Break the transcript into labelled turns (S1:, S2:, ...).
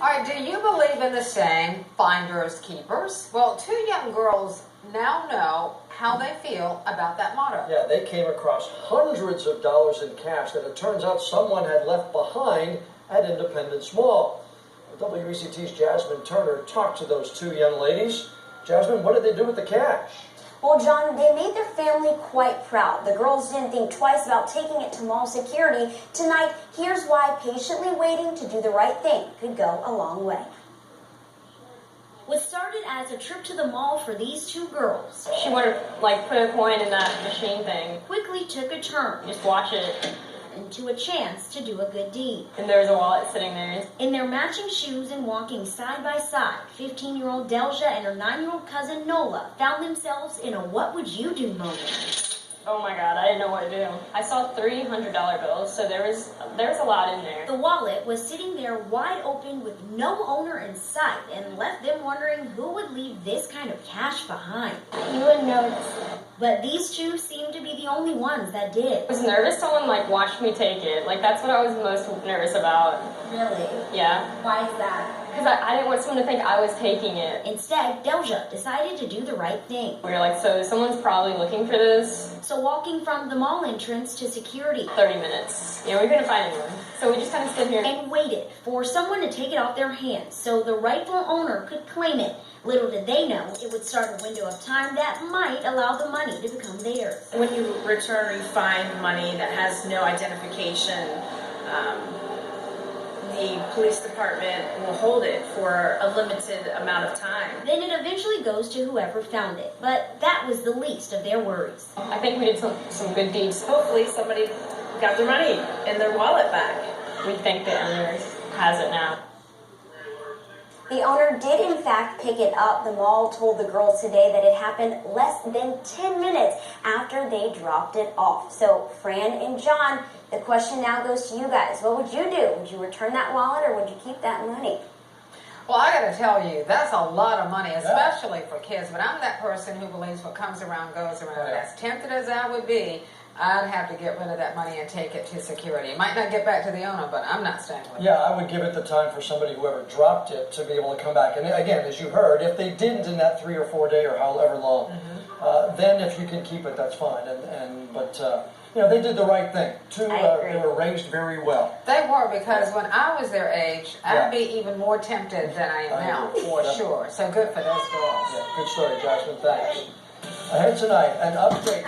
S1: All right, do you believe in the saying, finders keepers? Well, two young girls now know how they feel about that motto.
S2: Yeah, they came across hundreds of dollars in cash that it turns out someone had left behind at Independence Mall. WECT's Jasmine Turner talked to those two young ladies. Jasmine, what did they do with the cash?
S3: Well, John, they made their family quite proud. The girls didn't think twice about taking it to mall security. Tonight, here's why patiently waiting to do the right thing could go a long way. What started as a trip to the mall for these two girls,
S4: she wanted to put a coin in that machine thing.
S3: Quickly took a turn.
S4: Just watch it.
S3: Into a chance to do a good deed.
S4: And there's a wallet sitting there.
S3: In their matching shoes and walking side by side, 15-year-old Deljah and her 9-year-old cousin Nola found themselves in a what would you do moment.
S4: Oh my God, I didn't know what to do. I saw $300 bills, so there was a lot in there.
S3: The wallet was sitting there wide open with no owner in sight and left them wondering who would leave this kind of cash behind.
S4: You wouldn't notice it.
S3: But these two seemed to be the only ones that did.
S4: I was nervous someone watched me take it. That's what I was most nervous about.
S3: Really?
S4: Yeah.
S3: Why is that?
S4: Because I didn't want someone to think I was taking it.
S3: Instead, Deljah decided to do the right thing.
S4: We were like, so someone's probably looking for this.
S3: So walking from the mall entrance to security.
S4: 30 minutes. Yeah, we couldn't find anyone. So we just kind of stood here.
S3: And waited for someone to take it off their hands so the rightful owner could claim it. Little did they know, it would start a window of time that might allow the money to become theirs.
S5: When you return or you find money that has no identification, the police department will hold it for a limited amount of time.
S3: Then it eventually goes to whoever found it. But that was the least of their worries.
S4: I think we did some good deeds.
S5: Hopefully somebody got their money and their wallet back.
S4: We think the owner has it now.
S3: The owner did in fact pick it up. The mall told the girls today that it happened less than 10 minutes after they dropped it off. So Fran and John, the question now goes to you guys. What would you do? Would you return that wallet or would you keep that money?
S1: Well, I got to tell you, that's a lot of money, especially for kids. But I'm that person who believes what comes around goes around. As tempted as I would be, I'd have to get rid of that money and take it to security. It might not get back to the owner, but I'm not staying with it.
S2: Yeah, I would give it the time for somebody, whoever dropped it, to be able to come back. And again, as you heard, if they didn't in that 3 or 4 day or however long, then if you can keep it, that's fine. But they did the right thing. They were raised very well.
S1: They were, because when I was their age, I'd be even more tempted than I am now, for sure. So good for those girls.
S2: Yeah, good story, Jasmine. Thanks. Ahead tonight, an update.